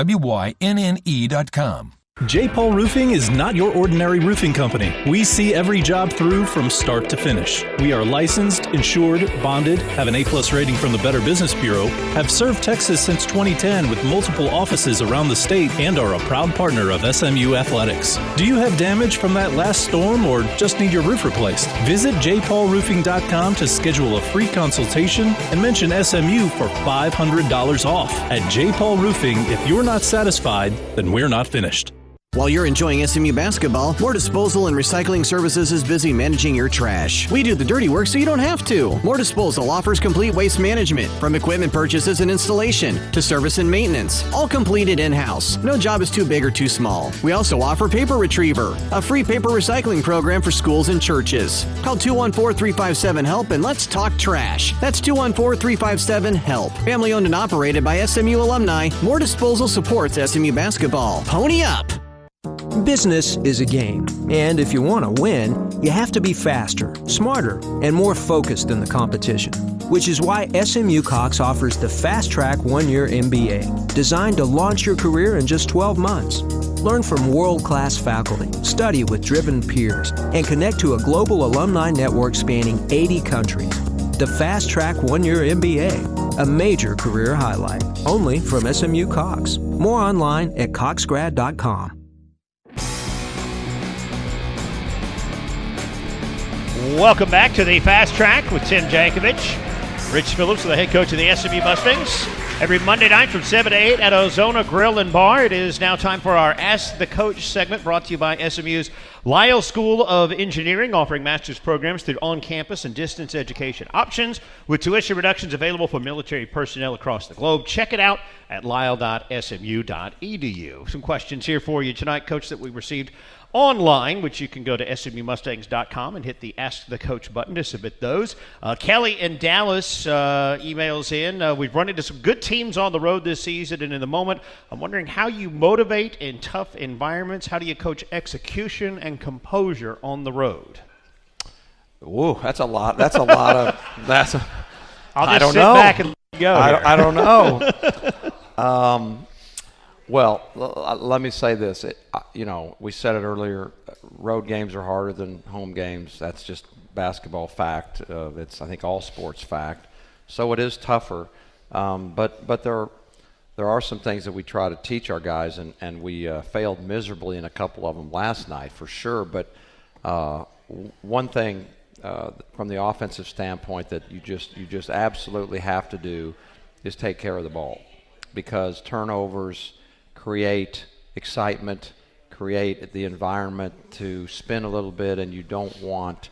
J. Paul Roofing is not your ordinary roofing company. We see every job through from start to finish. We are licensed, insured, bonded, have an A+ rating from the Better Business Bureau, have served Texas since 2010 with multiple offices around the state, and are a proud partner of SMU Athletics. Do you have damage from that last storm or just need your roof replaced? Visit jpaulroofing.com to schedule a free consultation and mention SMU for $500 off. At J. Paul Roofing, if you're not satisfied, then we're not finished. While you're enjoying SMU basketball, More Disposal and Recycling Services is busy managing your trash. We do the dirty work so you don't have to. More Disposal offers complete waste management, from equipment purchases and installation to service and maintenance, all completed in-house. No job is too big or too small. We also offer Paper Retriever, a free paper recycling program for schools and churches. Call 214-357-HELP and let's talk trash. That's 214-357-HELP. Family owned and operated by SMU alumni, More Disposal supports SMU basketball. Pony up! Business is a game, and if you want to win, you have to be faster, smarter, and more focused than the competition. Which is why SMU Cox offers the Fast Track 1-year MBA, designed to launch your career in just 12 months. Learn from world-class faculty, study with driven peers, and connect to a global alumni network spanning 80 countries. The Fast Track 1-year MBA, a major career highlight, only from SMU Cox. More online at coxgrad.com. Welcome back to the Fast Track with Tim Jankovich. Rich Phillips, the head coach of the SMU Mustangs. Every Monday night from 7 to 8 at Ozona Grill and Bar. It is now time for our Ask the Coach segment, brought to you by SMU's Lyle School of Engineering, offering master's programs through on-campus and distance education options with tuition reductions available for military personnel across the globe. Check it out at lyle.smu.edu. Some questions here for you tonight, Coach, that we received online, which you can go to smumustangs.com and hit the Ask the Coach button to submit those. Kelly in Dallas emails in, we've run into some good teams on the road this season, and in the moment, I'm wondering how you motivate in tough environments. How do you coach execution and composure on the road? Ooh, that's a lot. I'll just I don't sit know. Back and go. I don't know. Well, let me say this. We said it earlier, road games are harder than home games. That's just basketball fact. It's, I think, all sports fact. So it is tougher. But there are some things that we try to teach our guys, and we failed miserably in a couple of them last night for sure. But one thing from the offensive standpoint that you just absolutely have to do is take care of the ball, because turnovers create excitement, create the environment to spin a little bit, and you don't want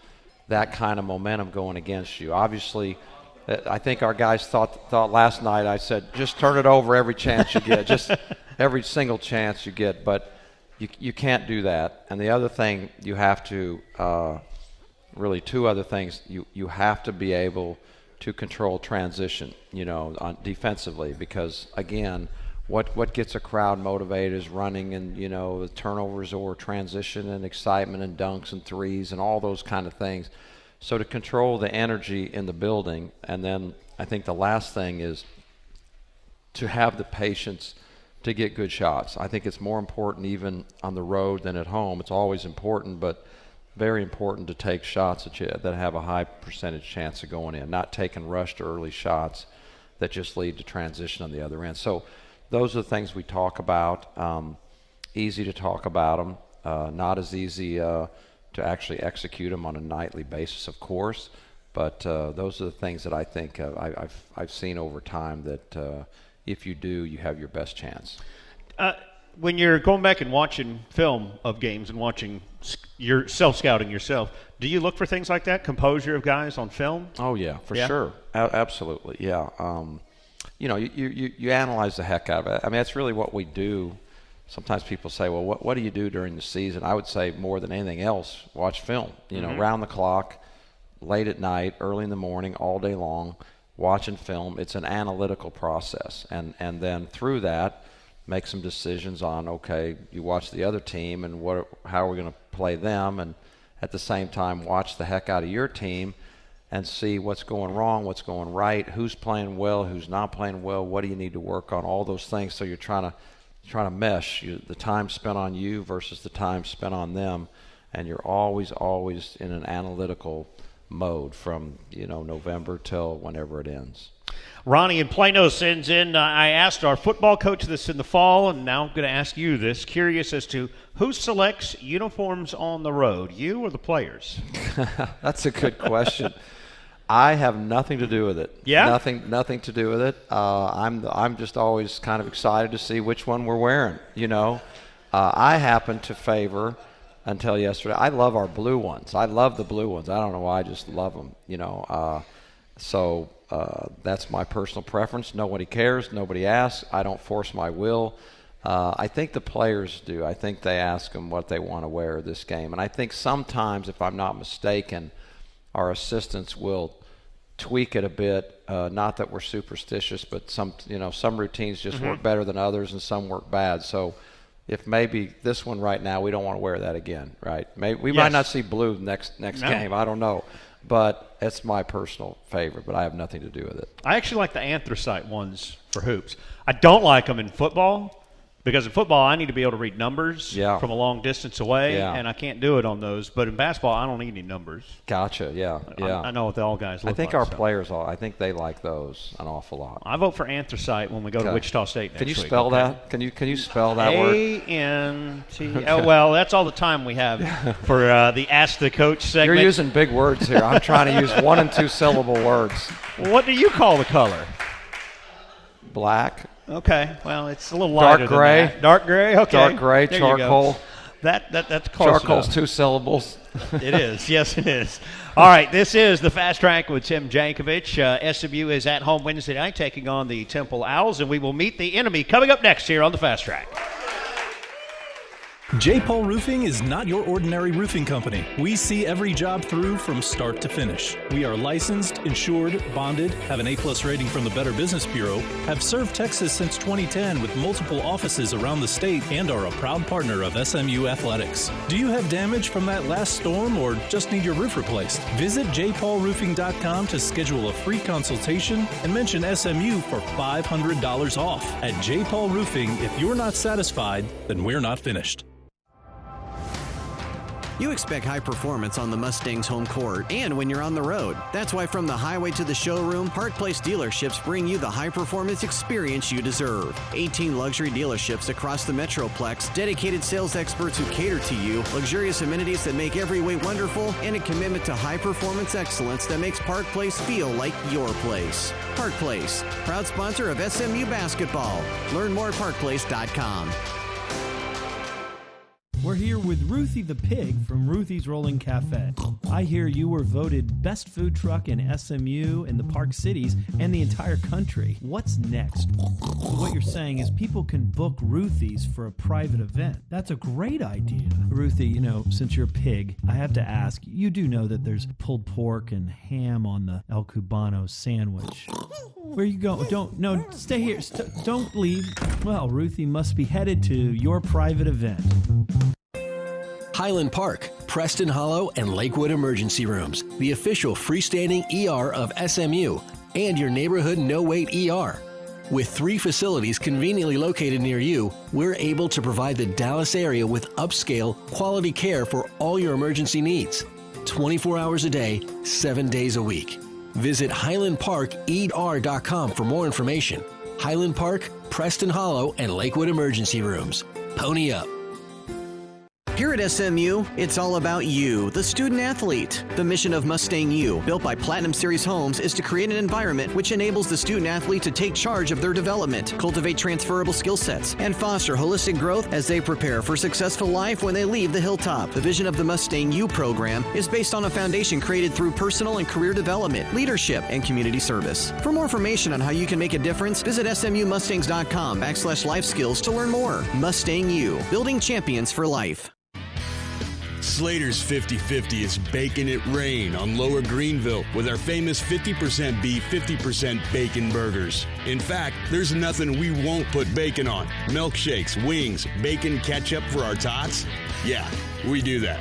that kind of momentum going against you. Obviously, I think our guys thought last night, I said, just turn it over every chance you get, just every single chance you get, but you can't do that. And the other thing you have to, really two other things, you have to be able to control transition, defensively, because, again, what gets a crowd motivated is running and, the turnovers or transition and excitement and dunks and threes and all those kind of things. So to control the energy in the building, and then I think the last thing is to have the patience to get good shots. I think it's more important even on the road than at home. It's always important, but very important to take shots that have a high percentage chance of going in, not taking rushed early shots that just lead to transition on the other end. So those are the things we talk about. Easy to talk about them, not as easy to actually execute them on a nightly basis, of course. But those are the things that I think I've seen over time that if you do, you have your best chance. When you're going back and watching film of games and watching your self-scouting yourself, do you look for things like that, composure of guys on film? Oh, yeah, for sure. Absolutely, yeah. You analyze the heck out of it. I mean, that's really what we do. Sometimes people say, well, what do you do during the season? I would say more than anything else, watch film. Round the clock, late at night, early in the morning, all day long, watching film. It's an analytical process. And then through that, make some decisions on, okay, you watch the other team and how are we going to play them, and at the same time watch the heck out of your team and see what's going wrong, what's going right, who's playing well, who's not playing well, what do you need to work on, all those things. So you're trying to mesh the time spent on you versus the time spent on them, and you're always in an analytical mode from November till whenever it ends. Ronnie in Plano sends in, I asked our football coach this in the fall, and now I'm going to ask you this. Curious as to who selects uniforms on the road, you or the players? That's a good question. I have nothing to do with it. Yeah? Nothing to do with it. I'm just always kind of excited to see which one we're wearing, I happen to favor, until yesterday, I love our blue ones. I love the blue ones. I don't know why, I just love them, So that's my personal preference. Nobody cares. Nobody asks. I don't force my will. I think the players do. I think they ask them what they want to wear this game. And I think sometimes, if I'm not mistaken, our assistants will tweak it a bit. Not that we're superstitious, but some routines just work better than others and some work bad. So if maybe this one right now, we don't want to wear that again, right? Maybe we Yes. might not see blue next No. game. I don't know. But it's my personal favorite, but I have nothing to do with it. I actually like the anthracite ones for hoops. I don't like them in football because in football I need to be able to read numbers from a long distance away, and I can't do it on those. But in basketball, I don't need any numbers. Gotcha, yeah. I know what the all guys look I think like. our players, I think they like those an awful lot. I vote for anthracite when we go to Wichita State next Can you week. spell that? Can you spell that word? A-N-T. Oh, well, that's all the time we have for the Ask the Coach segment. You're using big words here. I'm trying to use 1 and 2 syllable words. What do you call the color? Black. Okay, well, it's a little lighter Dark gray. than that. Dark gray, okay. Dark gray, There you go. charcoal. That's close Charcoal's enough. 2 syllables. It is. Yes, it is. All right, this is the Fast Track with Tim Jankovich. SMU is at home Wednesday night taking on the Temple Owls, and we will meet the enemy coming up next here on the Fast Track. J. Paul Roofing is not your ordinary roofing company. We see every job through from start to finish. We are licensed, insured, bonded, have an A+ rating from the Better Business Bureau, have served Texas since 2010 with multiple offices around the state, and are a proud partner of SMU Athletics. Do you have damage from that last storm or just need your roof replaced? Visit jpaulroofing.com to schedule a free consultation and mention SMU for $500 off. At J. Paul Roofing, if you're not satisfied, then we're not finished. You expect high performance on the Mustangs home court and when you're on the road. That's why from the highway to the showroom, Park Place dealerships bring you the high performance experience you deserve. 18 luxury dealerships across the Metroplex, dedicated sales experts who cater to you, luxurious amenities that make every way wonderful, and a commitment to high performance excellence that makes Park Place feel like your place. Park Place, proud sponsor of SMU basketball. Learn more at parkplace.com. We're here with Ruthie the Pig from Ruthie's Rolling Cafe. I hear you were voted best food truck in SMU, in the Park Cities, and the entire country. What's next? What you're saying is people can book Ruthie's for a private event. That's a great idea. Ruthie, since you're a pig, I have to ask, you do know that there's pulled pork and ham on the El Cubano sandwich. Where you go? Stay here. Don't leave. Well, Ruthie must be headed to your private event. Highland Park, Preston Hollow, and Lakewood Emergency Rooms, the official freestanding ER of SMU, and your neighborhood no-wait ER. With 3 facilities conveniently located near you, we're able to provide the Dallas area with upscale, quality care for all your emergency needs. 24 hours a day, 7 days a week. Visit HighlandParkER.com for more information. Highland Park, Preston Hollow, and Lakewood Emergency Rooms. Pony up. Here at SMU, it's all about you, the student athlete. The mission of Mustang U, built by Platinum Series Homes, is to create an environment which enables the student athlete to take charge of their development, cultivate transferable skill sets, and foster holistic growth as they prepare for successful life when they leave the hilltop. The vision of the Mustang U program is based on a foundation created through personal and career development, leadership, and community service. For more information on how you can make a difference, visit SMUMustangs.com/life skills to learn more. Mustang U, building champions for life. Slater's 50/50 is baking it rain on Lower Greenville with our famous 50% beef, 50% bacon burgers. In fact, there's nothing we won't put bacon on. Milkshakes, wings, bacon ketchup for our tots? Yeah, we do that.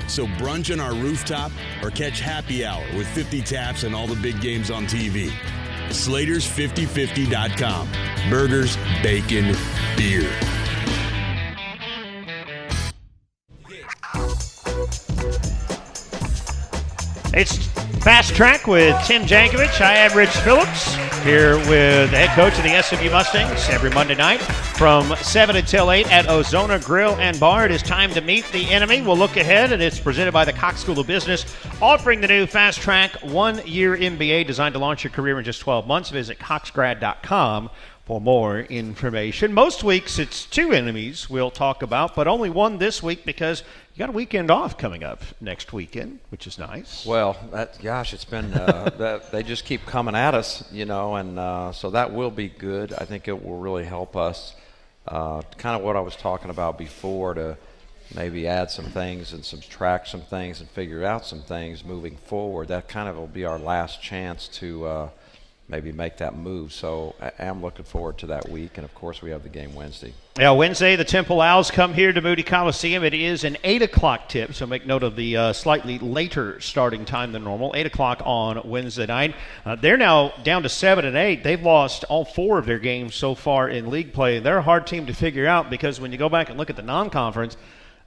So brunch on our rooftop or catch happy hour with 50 taps and all the big games on TV. Slaters5050.com. Burgers, bacon, beer. It's Fast Track with Tim Jankovich. I am Rich Phillips, here with the head coach of the SMU Mustangs every Monday night from 7 until 8 at Ozona Grill and Bar. It is time to meet the enemy. We'll look ahead, and it's presented by the Cox School of Business, offering the new Fast Track 1-year MBA designed to launch your career in just 12 months. Visit coxgrad.com for more information. Most weeks it's 2 enemies we'll talk about, but only one this week because you got a weekend off coming up next weekend, which is nice. Well, it's been they just keep coming at us, and so that will be good. I think it will really help us. Kind of what I was talking about before, to maybe add some things and subtract some things and figure out some things moving forward. That kind of will be our last chance to maybe make that move. So I am looking forward to that week, and of course we have the game Wednesday. Yeah, Wednesday the Temple Owls come here to Moody Coliseum. It is an 8 o'clock tip, so make note of the slightly later starting time than normal. 8 o'clock on Wednesday night. They're now down to 7-8. They've lost all 4 of their games so far in league play. They're a hard team to figure out because when you go back and look at the non-conference,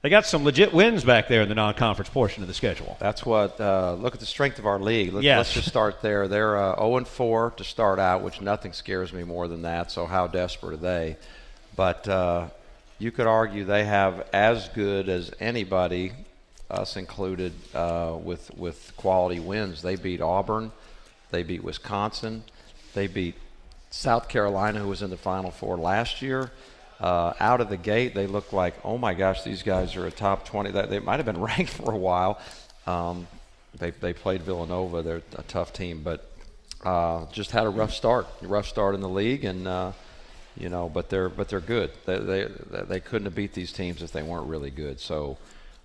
they got some legit wins back there in the non-conference portion of the schedule. That's what look at the strength of our league. Yes. Let's just start there. They're 0-4 to start out, which nothing scares me more than that. So how desperate are they? But you could argue they have as good as anybody, us included, with quality wins. They beat Auburn. They beat Wisconsin. They beat South Carolina, who was in the Final Four last year. Out of the gate, they look like, oh my gosh, these guys are a top 20. They might have been ranked for a while. They played Villanova. They're a tough team, but just had a rough start in the league, and but they're good. They couldn't have beat these teams if they weren't really good. So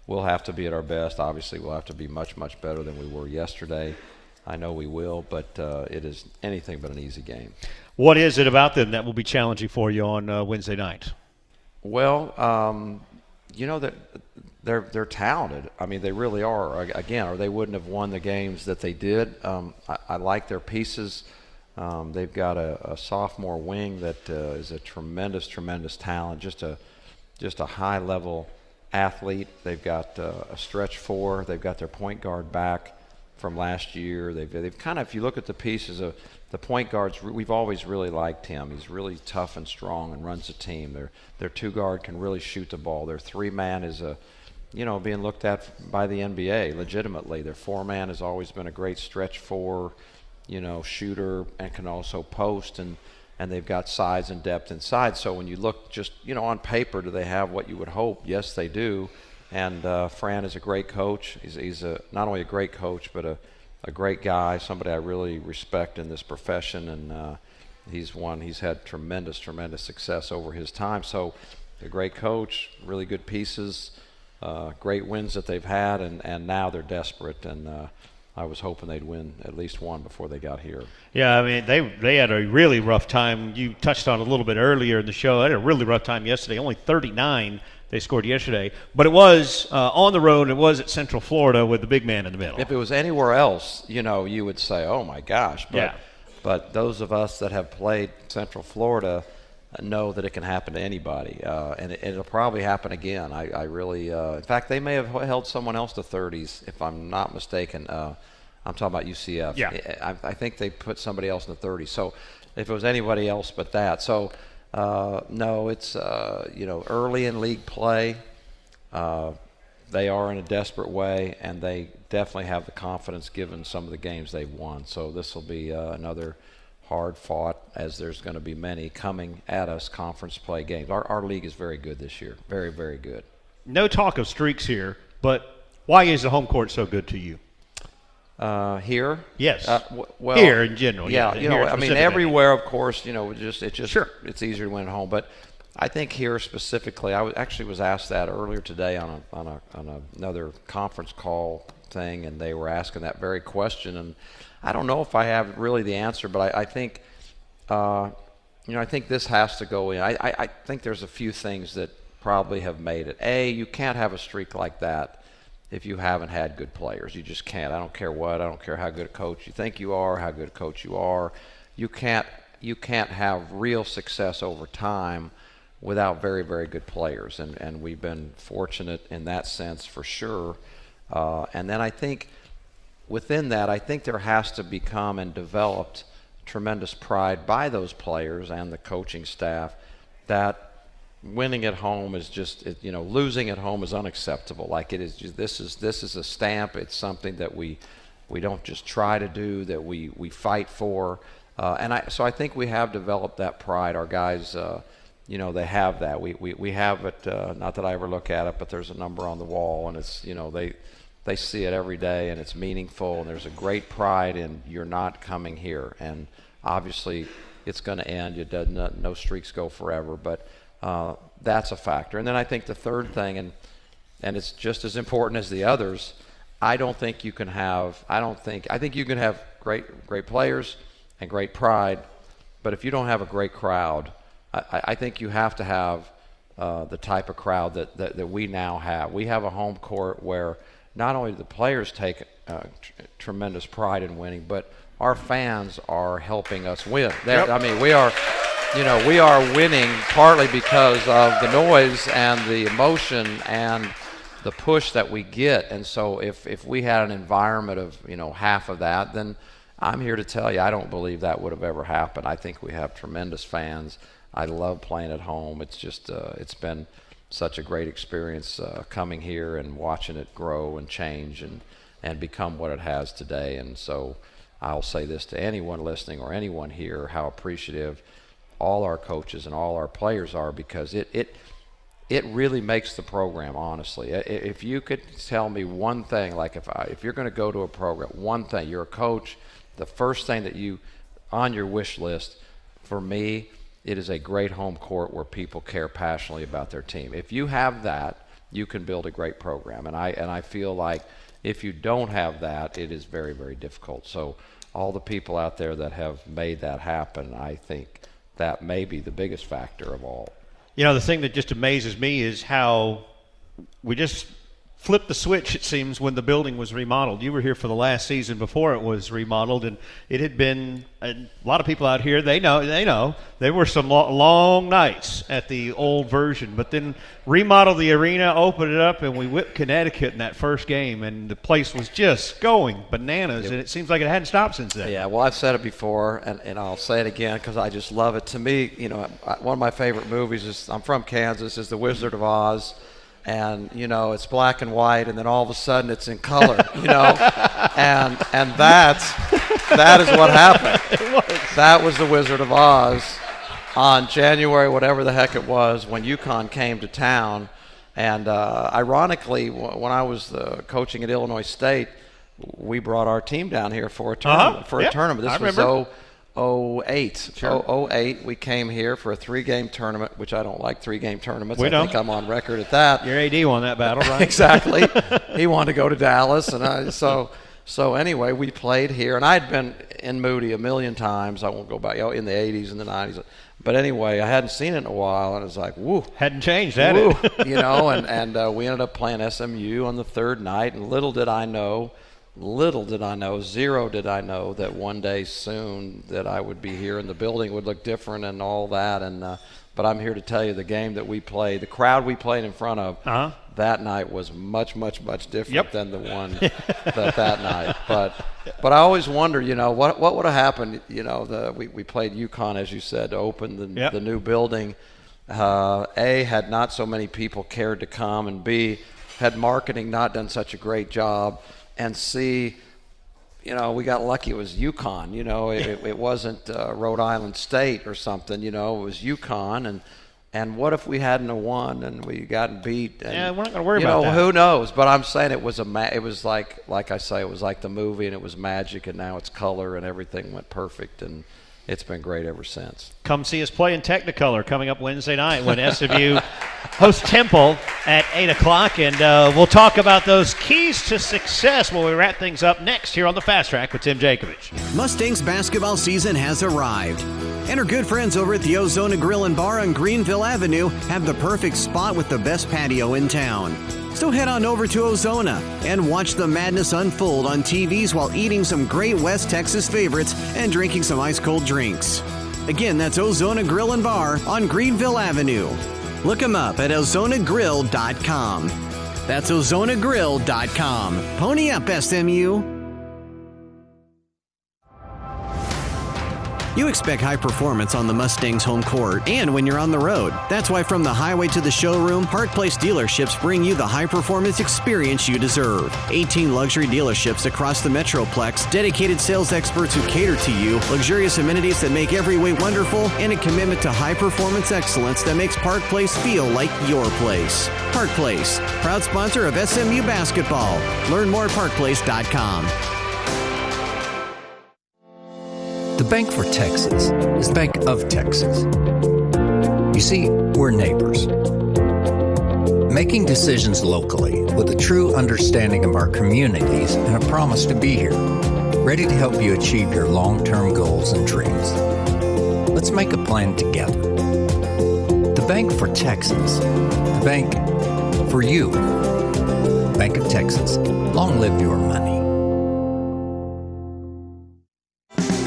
we'll have to be at our best. Obviously, we'll have to be much, much better than we were yesterday. I know we will, but it is anything but an easy game. What is it about them that will be challenging for you on Wednesday night? Well, that they're talented. I mean, they really are. Again, or they wouldn't have won the games that they did. I like their pieces. They've got a sophomore wing that is a tremendous, tremendous talent. Just a high-level athlete. They've got a stretch 4. They've got their point guard back from last year. They've kind of, if you look at the pieces of the point guards, we've always really liked him. He's really tough and strong and runs a team. Their 2 guard can really shoot the ball. Their 3-man is being looked at by the NBA legitimately. Their 4-man has always been a great stretch 4, shooter, and can also post, and they've got size and depth inside. So when you look just, on paper, do they have what you would hope? Yes, they do. And Fran is a great coach. He's not only a great coach, but a great guy, somebody I really respect in this profession, and he's had tremendous, tremendous success over his time. So a great coach, really good pieces, great wins that they've had, and now they're desperate, and I was hoping they'd win at least one before they got here. Yeah, I mean, they had a really rough time. You touched on it a little bit earlier in the show. They had a really rough time yesterday, only 39 they scored yesterday. But it was on the road. It was at Central Florida with the big man in the middle. If it was anywhere else, you would say, oh, my gosh. Yeah. But those of us that have played Central Florida know that it can happen to anybody. And it'll probably happen again. I really in fact, they may have held someone else to 30s, if I'm not mistaken. I'm talking about UCF. Yeah. I think they put somebody else in the 30s. So if it was anybody else but that. So no, it's early in league play. They are in a desperate way, and they definitely have the confidence given some of the games they've won. So this will be another hard fought, as there's going to be many coming at us, conference play games. Our league is very good this year. Very, very good. No talk of streaks here, but why is the home court so good to you? Here? Yes. Well, here in general. Yeah, I mean, everywhere, of course, it's easier to win at home. But I think here specifically, I was asked that earlier today on another conference call thing, and they were asking that very question. And I don't know if I have really the answer, but I think, I think this has to go in. I think there's a few things that probably have made it. You can't have a streak like that if you haven't had good players. You just can't. I don't care what. I don't care how good a coach you think you are, how good a coach you are. You can't have real success over time without very, very good players. And we've been fortunate in that sense for sure. And then I think within that, I think there has to become and developed tremendous pride by those players and the coaching staff that winning at home is just, losing at home is unacceptable. Like it is, this is a stamp. It's something that we don't just try to do, that we fight for. So I think we have developed that pride. Our guys, they have that. We have it. Not that I ever look at it, but there's a number on the wall, and it's, they see it every day, and it's meaningful. And there's a great pride in you're not coming here, and obviously it's going to end. No streaks go forever, but that's a factor. And then I think the third thing, and it's just as important as the others, I think you can have great players, and great pride. But if you don't have a great crowd, I think you have to have the type of crowd that we now have. We have a home court where not only do the players take tremendous pride in winning, but our fans are helping us win. I mean, we are winning partly because of the noise and the emotion and the push that we get. And so if we had an environment of, half of that, then I'm here to tell you I don't believe that would have ever happened. I think we have tremendous fans. I love playing at home. It's just it's been such a great experience coming here and watching it grow and change and become what it has today. And so I'll say this to anyone listening or anyone here, how appreciative all our coaches and all our players are, because it really makes the program, honestly. If you could tell me one thing, like if you're going to go to a program, one thing, you're a coach, the first thing that you on your wish list, for me, it is a great home court where people care passionately about their team. If you have that, you can build a great program. And I feel like if you don't have that, it is very, very difficult. So all the people out there that have made that happen, I think that may be the biggest factor of all. The thing that just amazes me is how we just flipped the switch, it seems, when the building was remodeled. You were here for the last season before it was remodeled, and it had been a lot of people out here, they know there were some long nights at the old version, but then remodeled the arena, opened it up, and we whipped Connecticut in that first game, and the place was just going bananas. Yep. And it seems like it hadn't stopped since then. Yeah, well, I've said it before, and I'll say it again because I just love it. To me, one of my favorite movies is, I'm from Kansas, is The Wizard of Oz. And it's black and white, and then all of a sudden it's in color, and that is what happened. That was The Wizard of Oz on January, whatever the heck it was, when UConn came to town. And ironically, when I was coaching at Illinois State, we brought our team down here for a tournament. This was 08. Sure. 08, we came here for a 3-game tournament, which I don't like 3-game tournaments. I think I'm on record at that. Your AD won that battle, right? Exactly. He wanted to go to Dallas, and so anyway, we played here, and I'd been in Moody a million times. I won't go back in the 80s and the 90s. But anyway, I hadn't seen it in a while, and it was like, woo. Hadn't changed, had it? and we ended up playing SMU on the third night, and zero did I know that one day soon that I would be here and the building would look different and all that. And but I'm here to tell you the game that we played, the crowd we played in front of that night was much, much, much different than the one that night. But I always wonder, what would have happened, we played UConn, as you said, to open the new building. A, had not so many people cared to come, and B, had marketing not done such a great job. And C, we got lucky. It was UConn. It wasn't Rhode Island State or something. It was UConn. And what if we hadn't have won and we gotten beat? And, we're not going to worry about that. Who knows? But I'm saying it was it was like I say, it was like the movie, and it was magic, and now it's color, and everything went perfect, and it's been great ever since. Come see us play in Technicolor coming up Wednesday night when SMU hosts Temple at 8 o'clock. And we'll talk about those keys to success when we wrap things up next here on the Fast Track with Tim Jankovich. Mustangs basketball season has arrived. And our good friends over at the Ozona Grill and Bar on Greenville Avenue have the perfect spot with the best patio in town. So head on over to Ozona and watch the madness unfold on TVs while eating some great West Texas favorites and drinking some ice-cold drinks. Again, that's Ozona Grill and Bar on Greenville Avenue. Look them up at ozonagrill.com. That's ozonagrill.com. Pony up, SMU. You expect high performance on the Mustangs home court and when you're on the road. That's why from the highway to the showroom, Park Place dealerships bring you the high performance experience you deserve. 18 luxury dealerships across the Metroplex, dedicated sales experts who cater to you, luxurious amenities that make every way wonderful, and a commitment to high performance excellence that makes Park Place feel like your place. Park Place, proud sponsor of SMU basketball. Learn more at parkplace.com. The Bank for Texas is the Bank of Texas. You see, we're neighbors. Making decisions locally with a true understanding of our communities and a promise to be here. ready to help you achieve your long-term goals and dreams. Let's make a plan together. The Bank for Texas. The bank for you. Bank of Texas. Long live your money.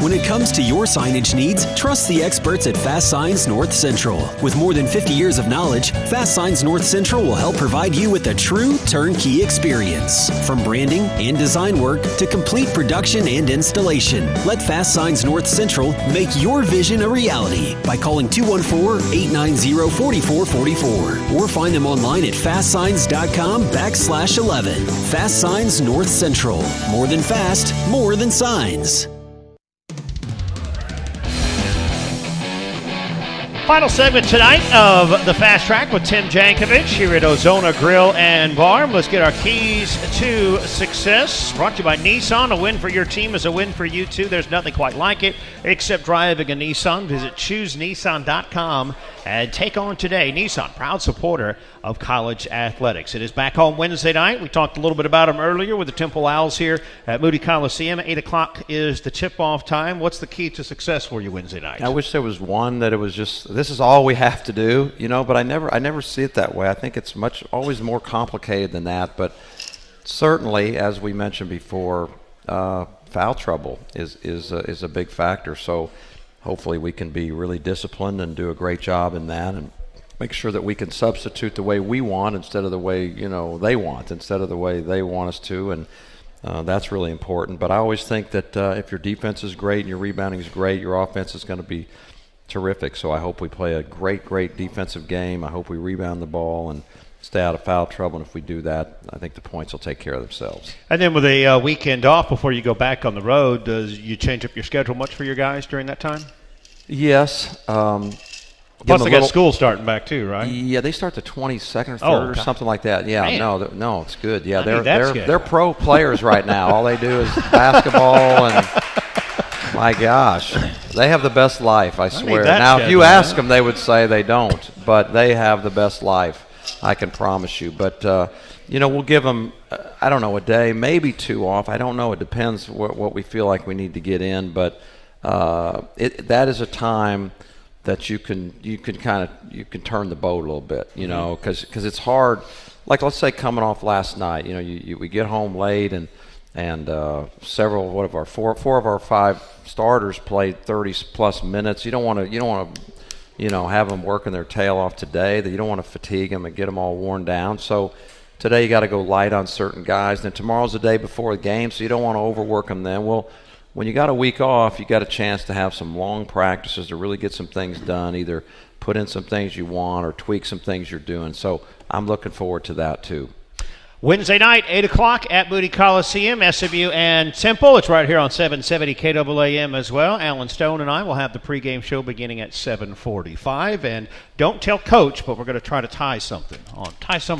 When it comes to your signage needs, trust the experts at Fast Signs North Central. With more than 50 years of knowledge, Fast Signs North Central will help provide you with a true turnkey experience. From branding and design work to complete production and installation, let Fast Signs North Central make your vision a reality by calling 214-890-4444 or find them online at fastsigns.com/11. Fast Signs North Central. More than fast, more than signs. Final segment tonight of the Fast Track with Tim Jankovich here at Ozona Grill and Bar. Let's get our keys to success. Brought to you by Nissan. A win for your team is a win for you, too. There's nothing quite like it except driving a Nissan. Visit ChooseNissan.com and take on today. Nissan, proud supporter of college athletics. It is back on Wednesday night. We talked a little bit about them earlier with the Temple Owls here at Moody Coliseum. 8 o'clock is the tip-off time. What's the key to success for you Wednesday night? I wish there was one that it was just, this is all we have to do, but I never see it that way. I think it's always more complicated than that. But certainly, as we mentioned before, foul trouble is a big factor. So hopefully we can be really disciplined and do a great job in that and make sure that we can substitute the way we want instead of the way, they want, instead of the way they want us to. And that's really important. But I always think that if your defense is great and your rebounding is great, your offense is going to be terrific. So I hope we play a great defensive game. I hope we rebound the ball and stay out of foul trouble. And if we do that, I think the points will take care of themselves. And then with a weekend off before you go back on the road, does you change up your schedule much for your guys during that time? Yes. Plus they got school starting back too, right? Yeah, they start the 22nd or 3rd or something like that. Yeah, Man. no, it's good. Yeah, they're pro players right now. All they do is basketball and my gosh, they have the best life, I swear. Now, if you ask them, they would say they don't, but they have the best life, I can promise you. But, we'll give them, I don't know, a day, maybe 2 off. I don't know. It depends what we feel like we need to get in. But that is a time that you can turn the boat a little bit, because it's hard. Like, let's say coming off last night, we get home late and several four of our 5 starters played 30+ minutes. You don't want to have them working their tail off today. That you don't want to fatigue them and get them all worn down. So today you got to go light on certain guys. Then tomorrow's the day before the game, so you don't want to overwork them then. Well, when you got a week off, you got a chance to have some long practices to really get some things done, either put in some things you want or tweak some things you're doing. So I'm looking forward to that too. Wednesday night, 8 o'clock at Moody Coliseum, SMU and Temple. It's right here on 770 KAAM as well. Alan Stone and I will have the pregame show beginning at 7:45. And don't tell Coach, but we're going to try to tie some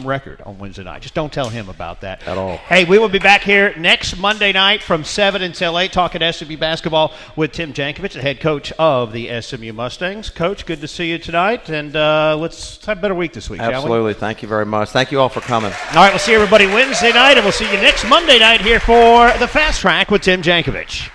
record on Wednesday night. Just don't tell him about that at all. Hey, we will be back here next Monday night from 7 until 8 talking SMU basketball with Tim Jankovich, the head coach of the SMU Mustangs. Coach, good to see you tonight, and let's have a better week this week, Absolutely. shall we? Thank you very much. Thank you all for coming. All right, we'll see everybody Wednesday night, and we'll see you next Monday night here for the Fast Track with Tim Jankovich.